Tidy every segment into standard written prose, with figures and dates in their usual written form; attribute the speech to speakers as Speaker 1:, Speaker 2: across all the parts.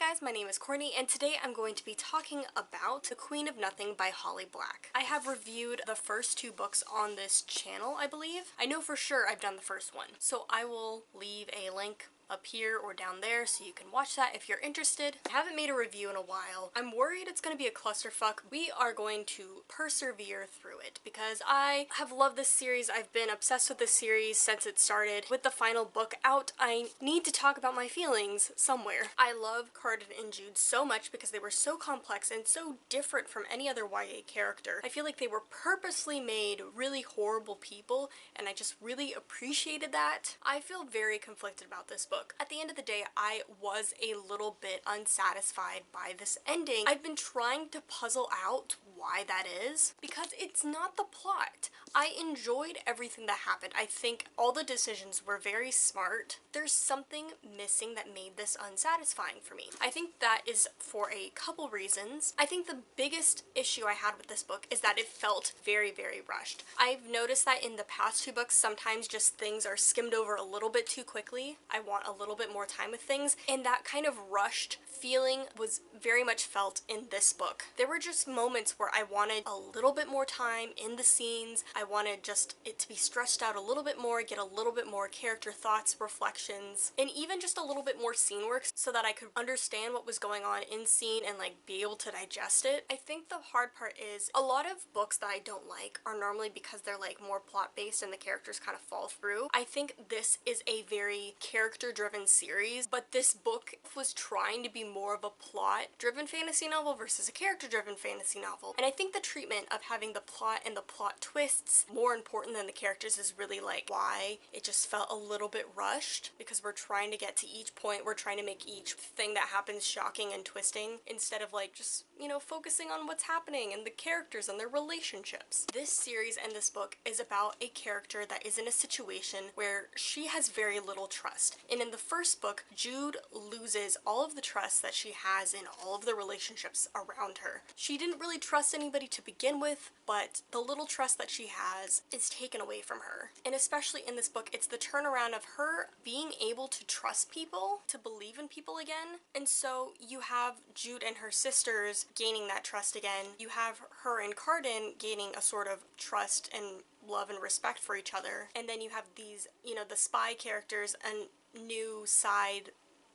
Speaker 1: guys, my name is Courtney, and today I'm going to be talking about The Queen of Nothing by Holly Black. I have reviewed the first two books on this channel, I believe. I know for sure I've done the first one, so I will leave a link up here or down there so you can watch that if you're interested. I haven't made a review in a while. I'm worried it's going to be a clusterfuck. We are going to persevere through it because I have loved this series. I've been obsessed with this series since it started. With the final book out, I need to talk about my feelings somewhere. I love Carden and Jude so much because they were so complex and so different from any other YA character. I feel like they were purposely made really horrible people, and I just really appreciated that. I feel very conflicted about this book. At the end of the day, I was a little bit unsatisfied by this ending. I've been trying to puzzle out why that is because it's not the plot. I enjoyed everything that happened. I think all the decisions were very smart. There's something missing that made this unsatisfying for me. I think that is for a couple reasons. I think the biggest issue I had with this book is that it felt very, very rushed. I've noticed that in the past two books, sometimes just things are skimmed over a little bit too quickly. I want a little bit more time with things, and that kind of rushed feeling was very much felt in this book. There were just moments where I wanted a little bit more time in the scenes. I wanted just it to be stretched out a little bit more, get a little bit more character thoughts, reflections, and even just a little bit more scene work so that I could understand what was going on in scene and like be able to digest it. I think the hard part is a lot of books that I don't like are normally because they're like more plot based and the characters kind of fall through. I think this is a very character driven series, but this book was trying to be more of a plot driven fantasy novel versus a character driven fantasy novel. And I think the treatment of having the plot and the plot twists more important than the characters is really like why it just felt a little bit rushed, because we're trying to get to each point, we're trying to make each thing that happens shocking and twisting instead of like just, you know, focusing on what's happening and the characters and their relationships. This series and this book is about a character that is in a situation where she has very little trust. And in the first book, Jude loses all of the trust that she has in all of the relationships around her. She didn't really trust anybody to begin with, but the little trust that she has is taken away from her. And especially in this book, it's the turnaround of her being able to trust people, to believe in people again. And so you have Jude and her sisters gaining that trust again. You have her and Carden gaining a sort of trust and love and respect for each other. And then you have these, you know, the spy characters and new side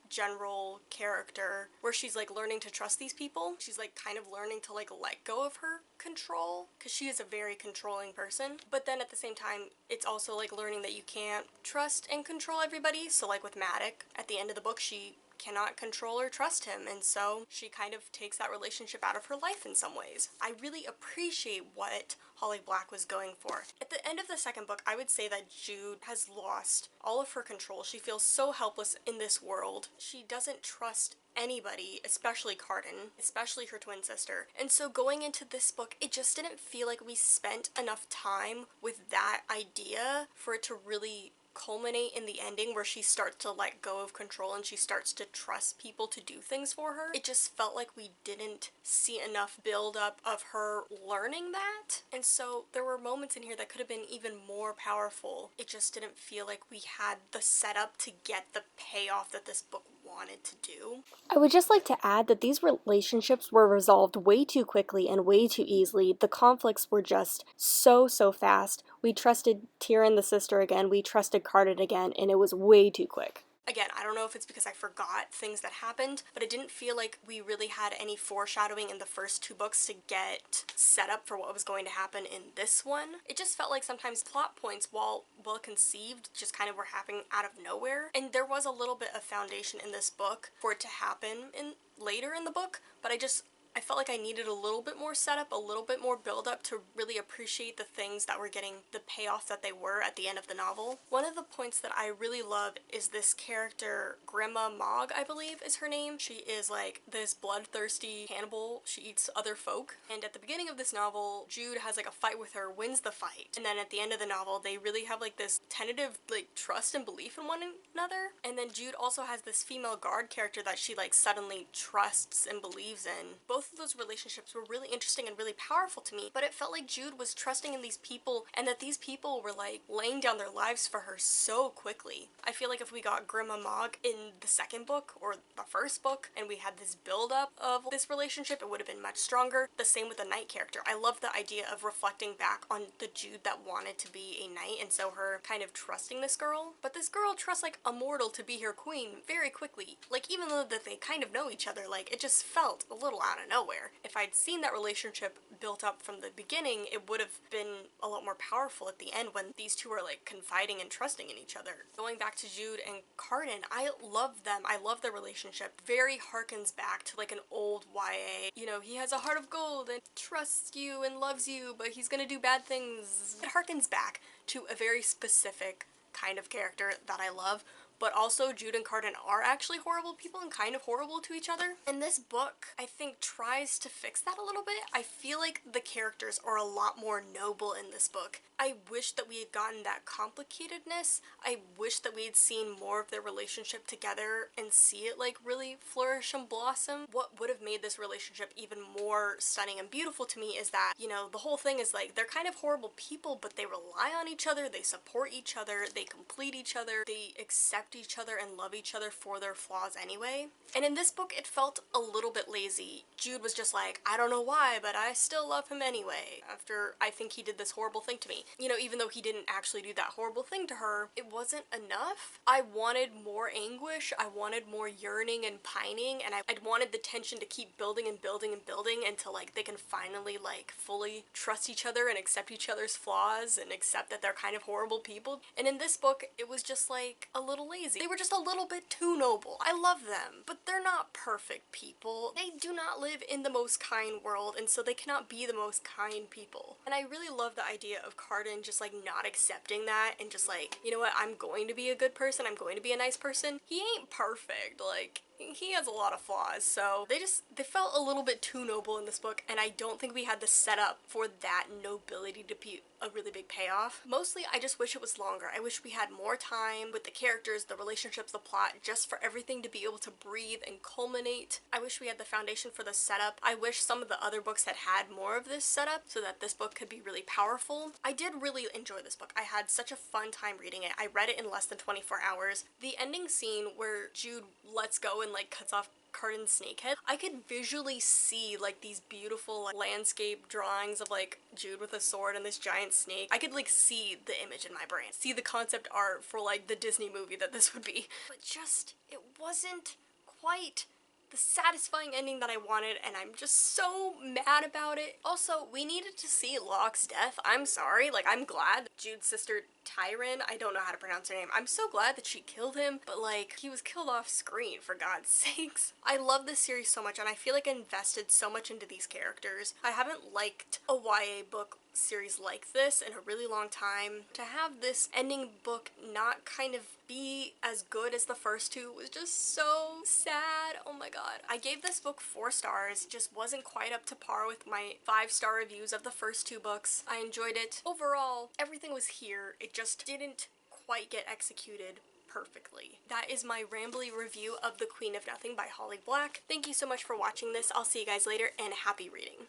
Speaker 1: general character where she's like learning to trust these people. She's like kind of learning to like let go of her control because she is a very controlling person. But then at the same time, it's also like learning that you can't trust and control everybody. So like with Maddox, at the end of the book, she cannot control or trust him, and so she kind of takes that relationship out of her life in some ways. I really appreciate what Holly Black was going for. At the end of the second book, I would say that Jude has lost all of her control. She feels so helpless in this world. She doesn't trust anybody, especially Carden, especially her twin sister. And so going into this book, it just didn't feel like we spent enough time with that idea for it to really culminate in the ending where she starts to let go of control and she starts to trust people to do things for her. It just felt like we didn't see enough build up of her learning that. And so there were moments in here that could have been even more powerful. It just didn't feel like we had the setup to get the payoff that this book wanted to do. I would just like to add that these relationships were resolved way too quickly and way too easily. The conflicts were just so fast. We trusted Tyrion the sister again, we trusted Carden again, and it was way too quick. Again, I don't know if it's because I forgot things that happened, but it didn't feel like we really had any foreshadowing in the first two books to get set up for what was going to happen in this one. It just felt like sometimes plot points, while well conceived, just kind of were happening out of nowhere. And there was a little bit of foundation in this book for it to happen later in the book, but I felt like I needed a little bit more setup, a little bit more build up to really appreciate the things that were getting the payoff that they were at the end of the novel. One of the points that I really love is this character, Grandma Mogg, I believe is her name. She is like this bloodthirsty cannibal. She eats other folk. And at the beginning of this novel, Jude has like a fight with her, wins the fight. And then at the end of the novel, they really have like this tentative like trust and belief in one another. And then Jude also has this female guard character that she like suddenly trusts and believes in. Both both of those relationships were really interesting and really powerful to me, but it felt like Jude was trusting in these people and that these people were like laying down their lives for her so quickly. I feel like if we got Grim Amag in the second book or the first book and we had this build up of this relationship, it would have been much stronger. The same with the Knight character. I love the idea of reflecting back on the Jude that wanted to be a knight, and so her kind of trusting this girl. But this girl trusts like a mortal to be her queen very quickly. Like, even though that they kind of know each other, like, it just felt a little out of nowhere. If I'd seen that relationship built up from the beginning, it would have been a lot more powerful at the end when these two are like confiding and trusting in each other. Going back to Jude and Cardan, I love them. I love their relationship. Very harkens back to like an old YA. You know, he has a heart of gold and trusts you and loves you, but he's gonna do bad things. It harkens back to a very specific kind of character that I love. But also, Jude and Cardan are actually horrible people and kind of horrible to each other. And this book, I think, tries to fix that a little bit. I feel like the characters are a lot more noble in this book. I wish that we had gotten that complicatedness. I wish that we had seen more of their relationship together and see it like really flourish and blossom. What would have made this relationship even more stunning and beautiful to me is that, you know, the whole thing is like they're kind of horrible people, but they rely on each other, they support each other, they complete each other, they accept each other and love each other for their flaws anyway. And in this book, it felt a little bit lazy. Jude was just like, I don't know why, but I still love him anyway, after I think he did this horrible thing to me. You know, even though he didn't actually do that horrible thing to her, it wasn't enough. I wanted more anguish, I wanted more yearning and pining, and I'd wanted the tension to keep building and building and building until like they can finally like fully trust each other and accept each other's flaws and accept that they're kind of horrible people. And in this book, it was just like a little lazy. They were just a little bit too noble. I love them, but they're not perfect people. They do not live in the most kind world, and so they cannot be the most kind people. And I really love the idea of Cardan just like not accepting that and just like, you know what, I'm going to be a good person, I'm going to be a nice person. He ain't perfect, like, he has a lot of flaws, so they felt a little bit too noble in this book, and I don't think we had the setup for that nobility to be a really big payoff. Mostly, I just wish it was longer. I wish we had more time with the characters, the relationships, the plot, just for everything to be able to breathe and culminate. I wish we had the foundation for the setup. I wish some of the other books had had more of this setup so that this book could be really powerful. I did really enjoy this book. I had such a fun time reading it. I read it in less than 24 hours. The ending scene where Jude lets go and like cuts off Cardan's snake head, I could visually see like these beautiful like, landscape drawings of like Jude with a sword and this giant snake. I could like see the image in my brain, see the concept art for like the Disney movie that this would be. But just, it wasn't quite the satisfying ending that I wanted, and I'm just so mad about it. Also, we needed to see Locke's death. I'm sorry, like, I'm glad Jude's sister Tyron, I don't know how to pronounce her name, I'm so glad that she killed him, but like, he was killed off screen, for God's sakes. I love this series so much, and I feel like I invested so much into these characters. I haven't liked a YA book series like this in a really long time. To have this ending book not kind of be as good as the first two was just so sad. Oh my god. I gave this book 4 stars. Just wasn't quite up to par with my 5-star reviews of the first 2 books. I enjoyed it. Overall, everything was here. It just didn't quite get executed perfectly. That is my rambly review of The Queen of Nothing by Holly Black. Thank you so much for watching this. I'll see you guys later, and happy reading.